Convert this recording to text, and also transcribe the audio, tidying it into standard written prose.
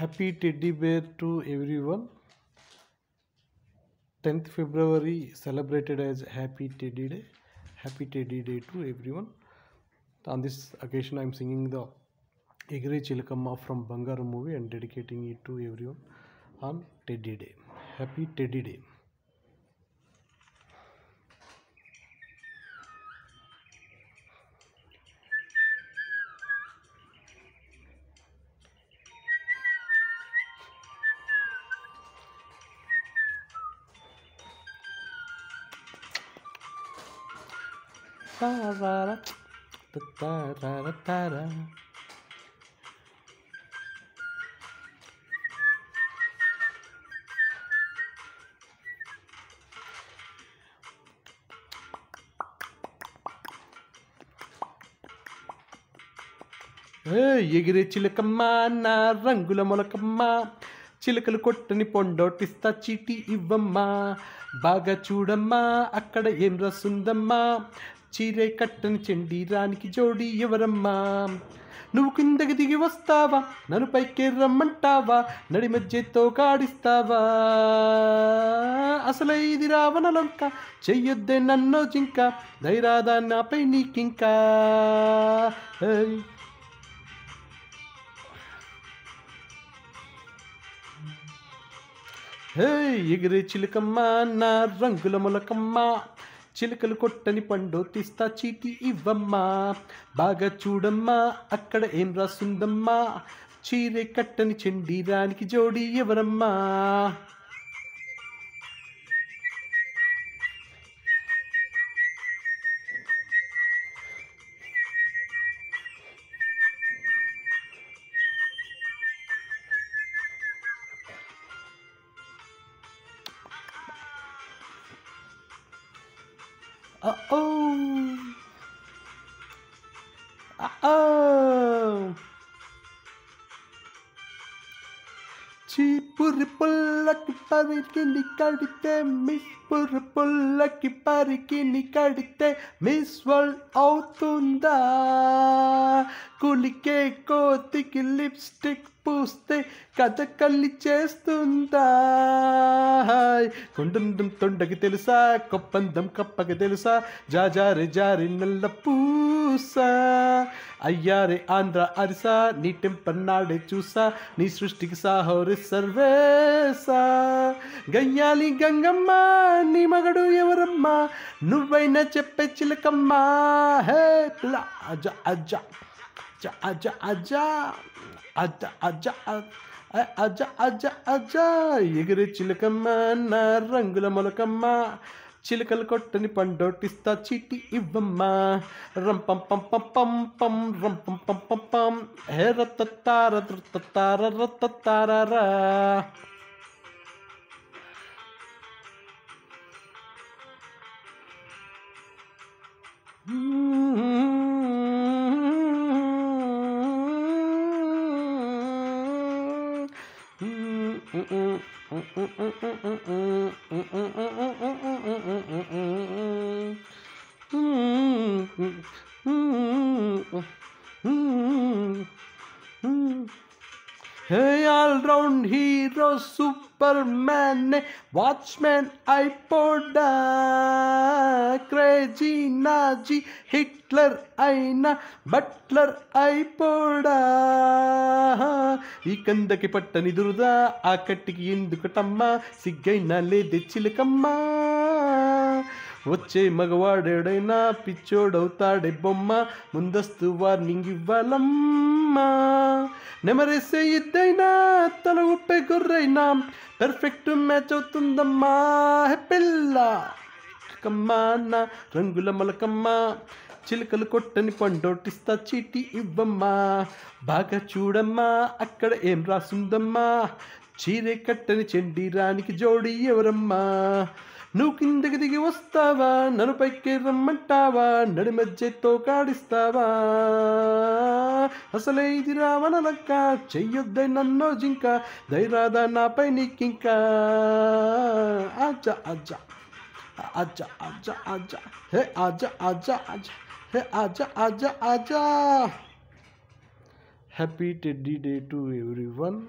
Happy Teddy Bear to everyone. 10th February celebrated as Happy Teddy Day. Happy Teddy Day to everyone. On this occasion, I am singing the Egre Chilakamma from Bangaru movie and dedicating it to everyone on Teddy Day. Happy Teddy Day. ఎగిరే చిలకమ్మ నా రంగుల మొలకమ్మ చిలకలు కొట్టని పొండోటిస్తా చీటీ ఇవ్వమ్మా బాగా చూడమ్మా అక్కడ ఏం రసుందమ్మా చీరే కట్టని చెండీరానికి జోడి ఎవరమ్మా నువ్వు కిందకి దిగి వస్తావా నన్ను పైకి రమ్మంటావా నడి మధ్యతో కాడిస్తావా అసలు ఇది రావణలంక చెయ్యొద్దే నన్నో జింక ధైర్యాదా నాపై నీకింకా ఎగిరే చిలకమ్మ నా రంగుల మొలకమ్మ చిలకలు కొట్టని పండు తీస్తా చీటీ ఇవ్వమ్మా బాగా చూడమ్మా అక్కడ ఏం రాసుందమ్మా చీరే కట్టని చెండీరానికి జోడి ఎవరమ్మా చీపురి పుల్లకి పరికి కడితే మిస్ పురి పుల్లకి పరికి కడితే మిస్ వరల్డ్ అవుతుందా కులికే కోతికి లిప్స్టిక్ పూస్తే కథకల్లి చేస్తుందా కొండందం తొండకి తెలుసా కొప్పందం కప్పకి తెలుసా జాజారి జారి నల్ల పూసా అయ్యారే ఆంధ్ర అరిసా నీ టెంపర్ నాడే చూసా నీ సృష్టికి సాహోరి సర్వేసా గయ్యాలి గంగమ్మ నీ మగడు ఎవరమ్మా నువ్వైనా చెప్పే చిలకమ్మా హే పిల్ల అజ అజ అజ అజ అజ అజ అజ అజ అజ ఎగిరే చిలకమ్మ నా రంగుల మొలకమ్మ చిలకలు కొట్టని పండోటిస్తా చీటీ ఇవ్వమ్మా రంపం పం పం పం పం రంపం పం పం పం హే రత్తార రత్తార రత్తారా Hey, all-round hero, Superman, Watchman, iPoda, crazy Nazi, Hitler, Aina, Butler, iPoda. ఈ కందకి పట్టని దురదా ఆ కట్టికి ఎందుకటమ్మా సిగ్గైనా లేదే చిలకమ్మా వచ్చే మగవాడేడైనా పిచ్చోడవుతాడే బొమ్మ ముందస్తు వార్నింగ్ ఇవ్వాలమ్మా నెమరేసే ఇద్దైనా తల ఉప్పే గుర్రైనా పర్ఫెక్ట్ మ్యాచ్ అవుతుందమ్మా పిల్ల కమ్మా నా రంగుల మొలకమ్మ చిలకలు కొట్టని పండోటిస్తా చీటీ ఇవ్వమ్మా బాగా చూడమ్మా అక్కడ ఏం రాసుందమ్మా చీరే కట్టని చెండీరానికి జోడి ఎవరమ్మా నువ్వు కిందకి దిగి వస్తావా నన్ను పైకి రమ్మంటావా నడి మధ్యతో కాడిస్తావా అసలే ఇది రావణలంక చెయ్యొద్దే నన్నో జింక ధైర్యాదా నాపై నీకింకా ఆజా ఆజా ఆజా ఆజా ఆజా హే ఆజా ఆజా ఆజా హే ఆజా ఆజా ఆజా happy teddy day to everyone.